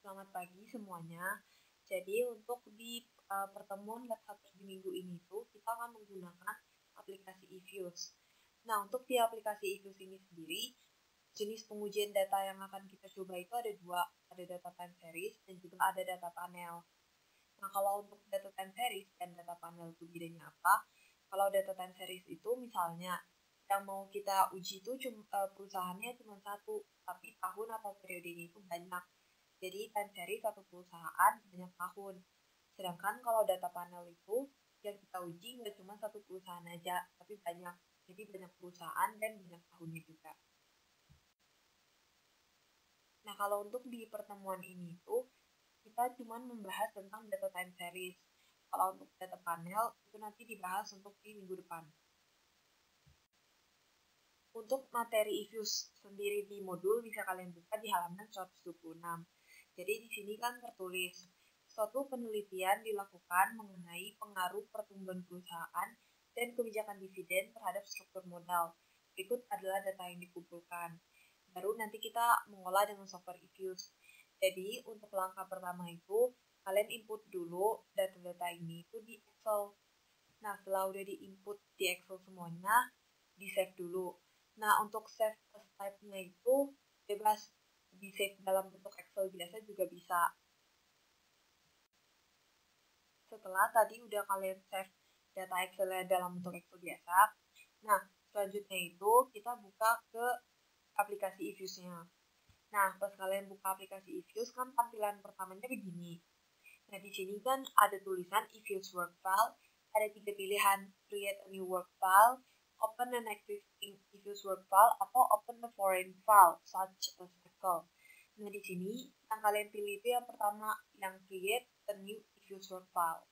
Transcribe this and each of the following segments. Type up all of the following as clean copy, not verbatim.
Selamat pagi semuanya. Jadi untuk di pertemuan lab 1 di minggu ini tuh kita akan menggunakan aplikasi eViews. Nah, untuk di aplikasi eViews ini sendiri, jenis pengujian data yang akan kita coba itu ada dua, ada data time series dan juga ada data panel. Nah, kalau untuk data time series dan data panel itu bedanya apa? Kalau data time series itu misalnya yang mau kita uji itu perusahaannya cuma satu, tapi tahun atau periodenya itu banyak. Jadi time series satu perusahaan banyak tahun. Sedangkan kalau data panel itu yang kita uji nggak cuma satu perusahaan aja, tapi banyak. Jadi banyak perusahaan dan banyak tahunnya juga. Nah, kalau untuk di pertemuan ini tuh kita cuma membahas tentang data time series. Kalau untuk data panel itu nanti dibahas untuk di minggu depan. Untuk materi eViews sendiri di modul bisa kalian buka di halaman 126. Jadi di sini kan tertulis, suatu penelitian dilakukan mengenai pengaruh pertumbuhan perusahaan dan kebijakan dividen terhadap struktur modal. Berikut adalah data yang dikumpulkan. Baru nanti kita mengolah dengan software eViews. Jadi untuk langkah pertama itu, kalian input dulu data-data ini itu di Excel. Nah, setelah udah di-input di Excel semuanya, di-save dulu. Nah, untuk save as type-nya itu bebas, di-save dalam bentuk Excel biasa juga bisa. Setelah tadi udah kalian save data Excel-nya dalam bentuk Excel biasa, nah, selanjutnya itu kita buka ke aplikasi eViews-nya. Nah, pas kalian buka aplikasi eViews kan tampilan pertamanya begini. Nah, di sini kan ada tulisan eViews work file, ada 3 pilihan, create a new work file, open an existing eViews work file, atau open a foreign file, such as Excel. Nah, di sini yang kalian pilih itu yang pertama, yang create a new eViews work file.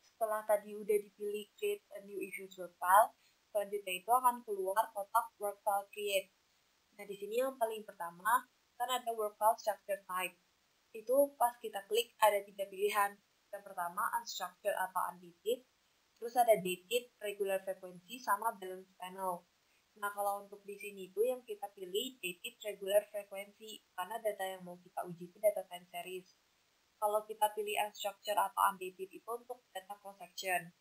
Setelah tadi udah dipilih create a new eViews work file, selanjutnya itu akan keluar kotak work file create. Nah, di sini yang paling pertama kan ada work file structure type. Itu pas kita klik ada 3 pilihan. Yang pertama unstructured atau undated, terus ada dated, regular frequency, sama balance panel. Nah, kalau untuk di sini itu yang kita pilih dated regular frequency karena data yang mau kita uji itu data time series. Kalau kita pilih unstructured atau undated itu untuk data cross section.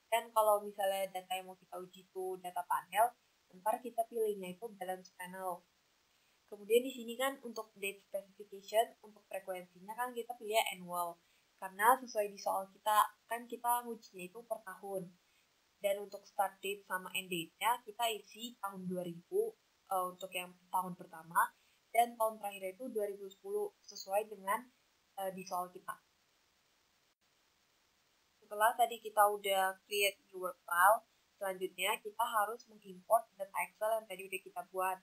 Dan kalau misalnya data yang mau kita uji itu data panel, ntar kita pilihnya itu balance panel. Kemudian di sini kan untuk date specification, untuk frekuensinya kan kita pilih annual. Karena sesuai di soal kita, kan kita ngujinya itu per tahun. Dan untuk start date sama end date-nya, kita isi tahun 2000 untuk yang tahun pertama. Dan tahun terakhir itu 2010, sesuai dengan di soal kita. Setelah tadi kita udah create new work file, selanjutnya kita harus mengimport data Excel yang tadi udah kita buat.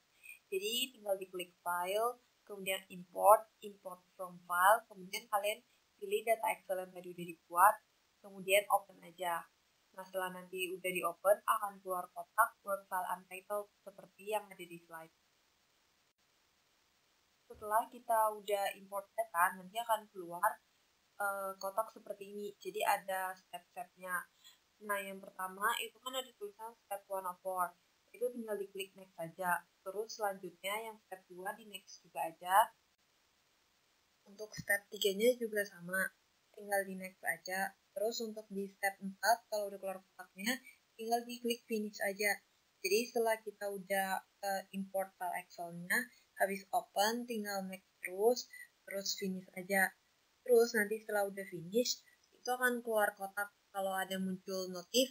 Jadi tinggal diklik file, kemudian import from file, kemudian kalian pilih data Excel yang tadi udah dibuat, kemudian open aja. Nah, setelah nanti udah di open, akan keluar kotak work file untitled seperti yang ada di slide. Setelah kita udah import data, nanti akan keluar kotak seperti ini. Jadi ada step-stepnya. Nah, yang pertama itu kan ada tulisan step 1 of 4. Itu tinggal diklik next saja. Terus selanjutnya yang step 2 di next juga aja. Untuk step 3-nya juga sama. Tinggal di next aja. Terus untuk di step 4, kalau udah keluar kotaknya, tinggal diklik finish aja. Jadi setelah kita udah import file Excel-nya, habis open, tinggal next terus finish aja. Terus nanti setelah udah finish, itu akan keluar kotak kalau ada muncul notif,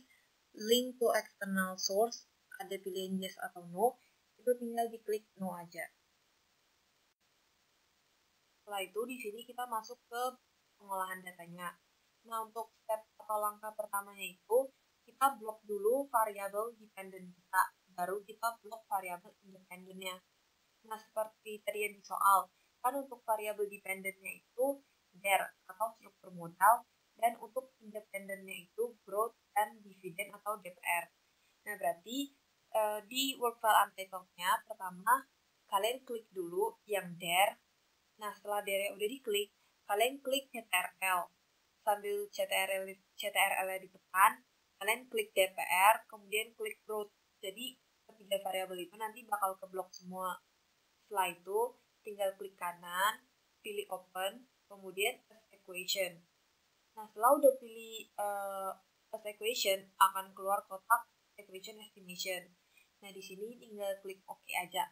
link to external source, ada pilihan yes atau no, itu tinggal diklik no aja. Setelah itu di sini kita masuk ke pengolahan datanya. Nah, untuk step atau langkah pertamanya itu, kita blok dulu variabel dependent kita, baru kita blok variabel independennya. Nah, seperti tadi yang di soal, kan untuk variabel dependentnya itu DER atau struktur modal, dan untuk independennya itu growth dan dividen atau DPR. Nah, berarti di work file untitled-nya pertama kalian klik dulu yang DER. Nah, setelah DER udah diklik, kalian klik CTRL. Sambil CTRL-nya ditekan, kalian klik DPR, kemudian klik growth. Jadi, ketiga variabel itu nanti bakal keblok semua. Setelah itu, tinggal klik kanan, pilih open, kemudian as equation. Nah, setelah udah pilih as equation, akan keluar kotak equation estimation. Nah, di sini tinggal klik OK aja.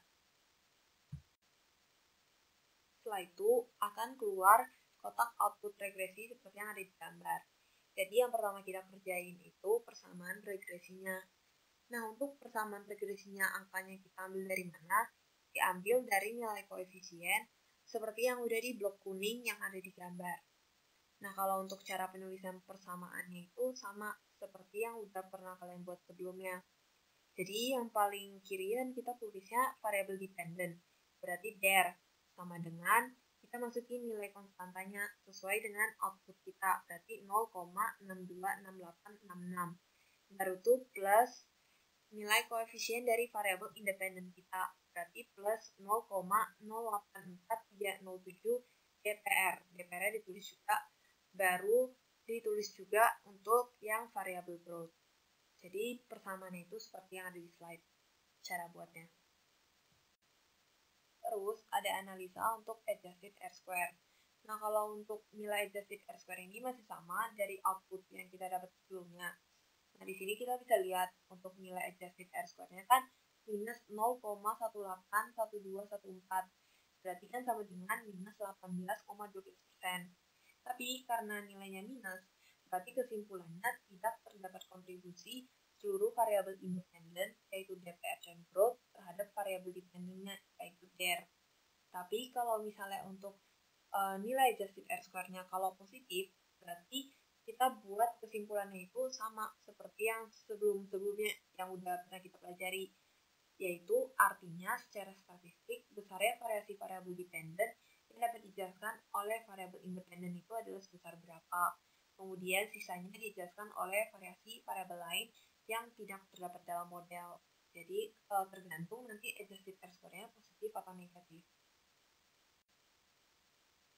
Setelah itu akan keluar kotak output regresi seperti yang ada di gambar. Jadi yang pertama kita kerjain itu persamaan regresinya. Nah, untuk persamaan regresinya angkanya kita ambil dari mana? Diambil dari nilai koefisien seperti yang udah di blok kuning yang ada di gambar. Nah, kalau untuk cara penulisan persamaannya itu sama seperti yang udah pernah kalian buat sebelumnya. Jadi yang paling kiri kan kita tulisnya variable dependent. Berarti there sama dengan kita masukin nilai konstantanya sesuai dengan output kita. Berarti 0,626866. Baru tuh plus nilai koefisien dari variabel independen kita. Berarti plus 0,084307 DPR. DPR ditulis juga, baru ditulis juga untuk yang variabel growth. Jadi persamaan itu seperti yang ada di slide cara buatnya. Terus ada analisa untuk adjusted R-square. Nah, kalau untuk nilai adjusted R-square ini masih sama dari output yang kita dapat sebelumnya. Nah, di sini kita bisa lihat untuk nilai adjusted R-square-nya kan minus 0,181214. Berarti kan sama dengan minus 18,12%. Tapi karena nilainya minus, berarti kesimpulannya tidak terdapat kontribusi seluruh variabel independen, yaitu DPR dan growth, terhadap variabel dependennya, yaitu DER. Tapi kalau misalnya untuk nilai adjusted R-square-nya kalau positif, berarti kita buat kesimpulannya itu sama seperti yang sebelum-sebelumnya yang udah pernah kita pelajari, yaitu artinya secara statistik besarnya variasi variabel dependen yang dapat dijelaskan oleh variabel independen itu adalah sebesar berapa. Kemudian sisanya dijelaskan oleh variasi variabel lain yang tidak terdapat dalam model. Jadi tergantung nanti adjusted R-square-nya positif atau negatif.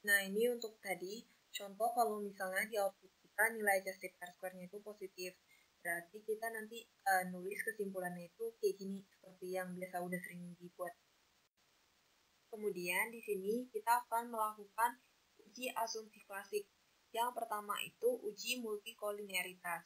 Nah, ini untuk tadi contoh kalau misalnya di output kita nilai adjusted R-square-nya itu positif. Berarti kita nanti nulis kesimpulannya itu kayak gini, seperti yang biasa udah sering dibuat. Kemudian di sini kita akan melakukan uji asumsi klasik. Yang pertama itu uji multikolinearitas.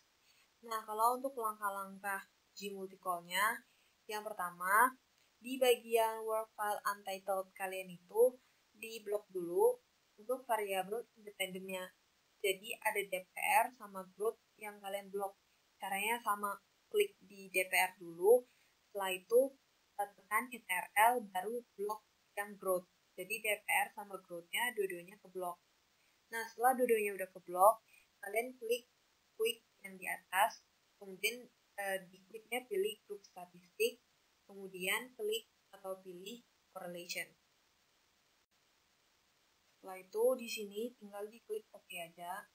Nah, kalau untuk langkah-langkah uji multicolnya, yang pertama, di bagian work file untitled kalian itu di blok dulu untuk variabel independennya. Jadi ada DPR sama growth yang kalian blok. Caranya sama, klik di DPR dulu, setelah itu tekan Ctrl baru blok yang growth. Jadi DPR sama growth-nya dua-duanya ke blok. Nah, setelah dua-duanya udah ke blok, kalian klik quick yang di atas, kemudian di kliknya pilih grup statistik, kemudian klik atau pilih correlation. Setelah itu di sini tinggal diklik OK aja.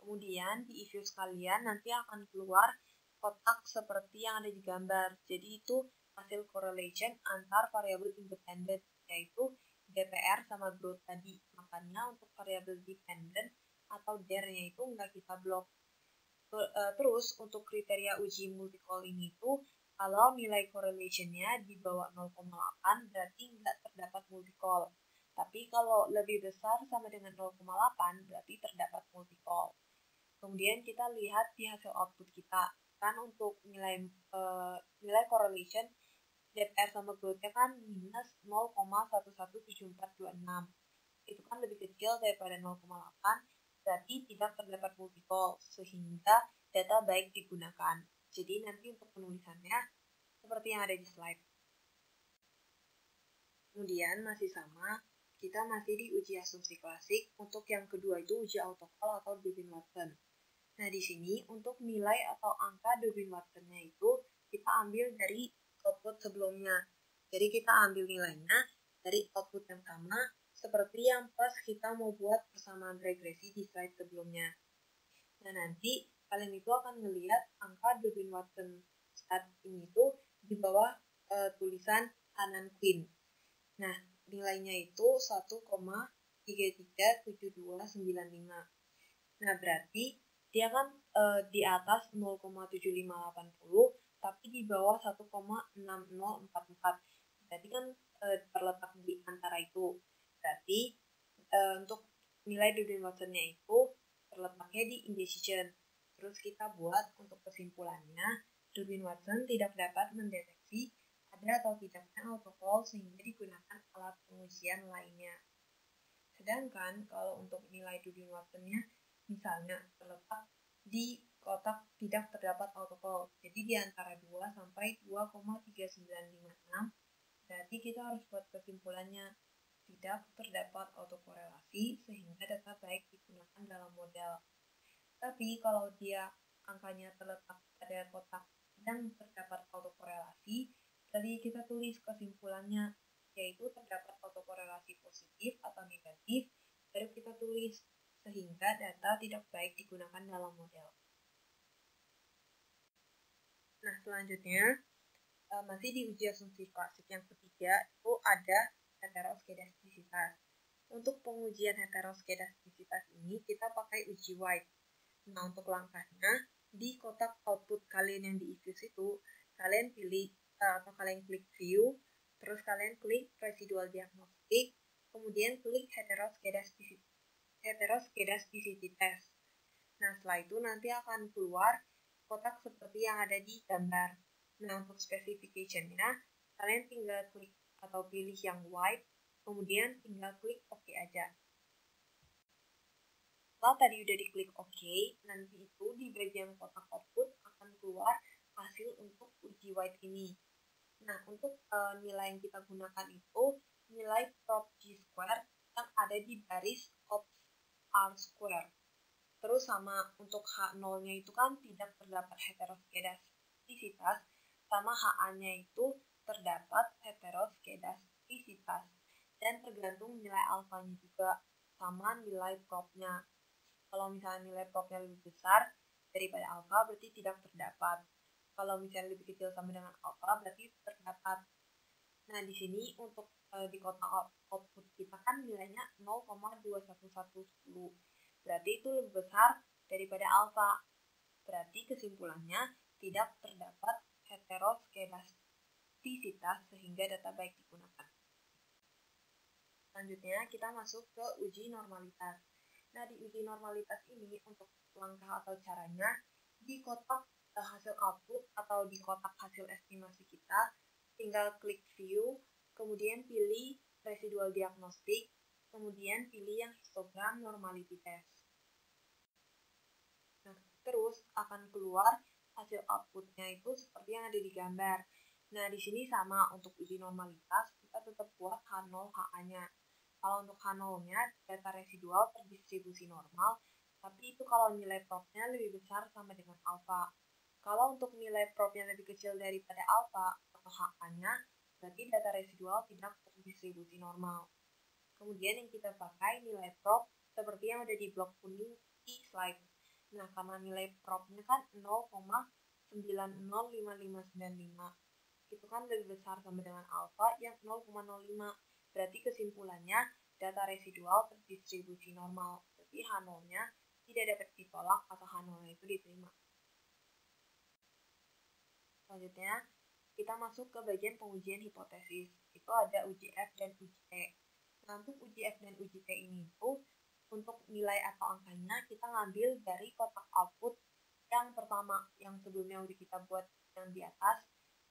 Kemudian di if use kalian nanti akan keluar kotak seperti yang ada di gambar. Jadi itu hasil correlation antar variabel independen, yaitu DPR sama growth tadi. Makanya untuk variabel dependent atau DER-nya itu nggak kita blok. Terus untuk kriteria uji multicol ini tuh kalau nilai correlation-nya di bawah 0,8 berarti nggak terdapat multicol. Tapi kalau lebih besar sama dengan 0,8 berarti terdapat multicol. Kemudian kita lihat di hasil output kita. Kan untuk nilai correlation DPR sama growth-nya kan minus 0,117426. Itu kan lebih kecil daripada 0,8, berarti tidak terdapat multicol, sehingga data baik digunakan. Jadi nanti untuk penulisannya seperti yang ada di slide. Kemudian masih sama, kita masih di uji asumsi klasik. Untuk yang kedua itu uji autocall atau Durbin-Watson. Nah, di sini untuk nilai atau angka Durbin-Watson-nya itu kita ambil dari output sebelumnya. Jadi kita ambil nilainya dari output yang sama seperti yang pas kita mau buat persamaan regresi di slide sebelumnya. Nah, nanti kalian itu akan melihat angka Durbin-Watson saat ini itu di bawah tulisan Anand Quinn. Nah, nilainya itu 1,337295. Nah, berarti dia kan di atas 0,7580, tapi di bawah 1,6044. Berarti kan terletak di antara itu. Berarti untuk nilai Darwin-Watsonnya itu terletaknya di indecision. Terus kita buat untuk kesimpulannya, Darwin-Watson tidak dapat mendeteksi ada atau tidaknya autocall sehingga digunakan alat pengujian lainnya. Sedangkan kalau untuk nilai Darwin-Watsonnya misalnya terletak di kotak tidak terdapat autocall. Jadi di antara 2 sampai 2,3956, berarti kita harus buat kesimpulannya tidak terdapat autokorelasi sehingga data baik digunakan dalam model. Tapi kalau dia angkanya terletak pada kotak yang terdapat autokorelasi, jadi kita tulis kesimpulannya yaitu terdapat autokorelasi positif atau negatif, baru kita tulis sehingga data tidak baik digunakan dalam model. Nah, selanjutnya masih di uji asumsi klasik yang ketiga itu ada heteroskedastisitas. Untuk pengujian heteroskedastisitas ini kita pakai uji White. Nah, untuk langkahnya di kotak output kalian yang diinfuse itu kalian pilih atau kalian klik view, terus kalian klik residual diagnostic, kemudian klik heteroskedasticity test. Nah, setelah itu nanti akan keluar kotak seperti yang ada di gambar. Nah, untuk specification-nya, kalian tinggal klik atau pilih yang white, kemudian tinggal klik OK aja. Setelah tadi udah diklik OK, nanti itu di bagian kotak output akan keluar hasil untuk uji white ini. Nah, untuk nilai yang kita gunakan itu nilai prop G-square yang ada di baris ops R-square. Terus sama untuk H0-nya itu kan tidak terdapat heteroskedastisitas, sama HA-nya itu terdapat heteroskedastisitas. Dan tergantung nilai alfanya juga sama nilai prop-nya. Kalau misalnya nilai prop-nya lebih besar daripada alfa berarti tidak terdapat. Kalau misalnya lebih kecil sama dengan alfa berarti terdapat. Nah, di sini untuk di kotak output kita kan nilainya 0,21110. Berarti itu lebih besar daripada alfa. Berarti kesimpulannya tidak terdapat heteroskedastisitas sehingga data baik digunakan. Selanjutnya kita masuk ke uji normalitas. Nah, di uji normalitas ini untuk langkah atau caranya di kotak hasil output atau di kotak hasil estimasi kita tinggal klik view, kemudian pilih residual diagnostic, kemudian pilih yang histogram normality test. Nah, terus akan keluar hasil outputnya itu seperti yang ada di gambar. Nah, di sini sama untuk uji normalitas, kita tetap buat H0 HA-nya. Kalau untuk H0-nya, data residual terdistribusi normal, tapi itu kalau nilai prop-nya lebih besar sama dengan alfa. Kalau untuk nilai prop-nya lebih kecil daripada alfa atau HA-nya, berarti data residual tidak terdistribusi normal. Kemudian yang kita pakai nilai prop seperti yang ada di blok kuning di slide. Nah, karena nilai prop-nya kan 0,905595, itu kan lebih besar sama dengan alfa yang 0,05. Berarti kesimpulannya data residual terdistribusi normal. Berarti H0-nya tidak dapat ditolak atau H0-nya itu diterima. Selanjutnya, kita masuk ke bagian pengujian hipotesis. Itu ada uji F dan uji T. Nah, untuk uji F dan uji T ini tuh untuk nilai atau angkanya kita ngambil dari kotak output yang pertama, yang sebelumnya udah kita buat yang di atas,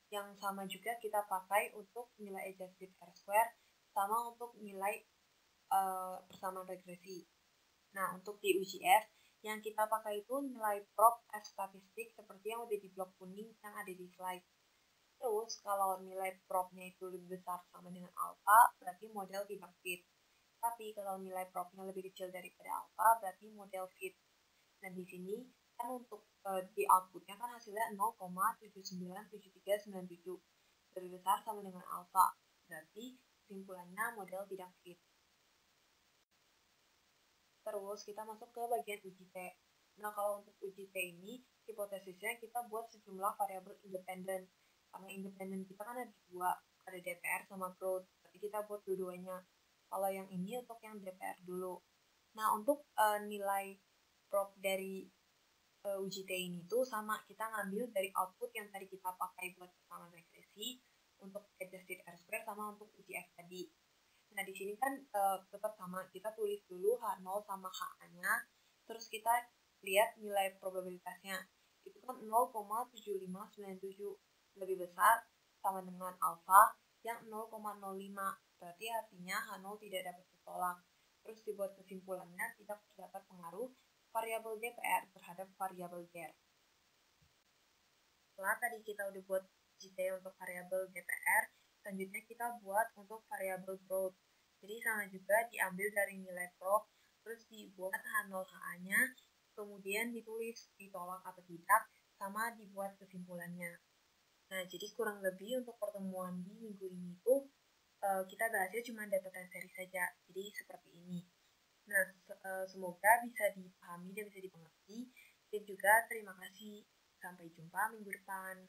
yang sama juga kita pakai untuk nilai adjusted R-square, sama untuk nilai persamaan regresi. Nah, untuk di uji F, yang kita pakai itu nilai prop F statistik seperti yang udah di blok kuning yang ada di slide. Terus, kalau nilai prop-nya itu lebih besar sama dengan alfa, berarti model tidak fit. Tapi kalau nilai prop-nya lebih kecil daripada alfa, berarti model fit. Nah, di sini kan untuk di output-nya kan hasilnya 0,797397. Lebih besar sama dengan alfa. Berarti kesimpulannya model tidak fit. Terus kita masuk ke bagian uji T. Nah, kalau untuk uji T ini, hipotesisnya kita buat sejumlah variabel independen. Karena independen kita kan ada dua, ada DPR sama growth. Berarti kita buat dua-duanya. Kalau yang ini untuk yang DPR dulu. Nah, untuk nilai prop dari uji T ini tuh sama, kita ngambil dari output yang tadi kita pakai buat persamaan regresi, untuk adjusted R-square sama untuk UCF tadi. Nah, di sini kan tetap sama, kita tulis dulu H0 sama HA-nya, terus kita lihat nilai probabilitasnya. Itu kan 0,7597, lebih besar sama dengan alfa yang 0,05, berarti artinya H0 tidak dapat ditolak. Terus dibuat kesimpulannya tidak terdapat pengaruh variabel DPR terhadap variabel GER. Setelah tadi kita udah buat GT untuk variabel DPR, selanjutnya kita buat untuk variabel growth. Jadi sama juga diambil dari nilai prob, terus dibuat H0HA-nya, kemudian ditulis ditolak atau tidak, sama dibuat kesimpulannya. Nah, jadi kurang lebih untuk pertemuan di minggu ini itu kita bahasnya cuma data time series saja, jadi seperti ini. Nah, semoga bisa dipahami dan bisa dimengerti, dan juga terima kasih. Sampai jumpa minggu depan.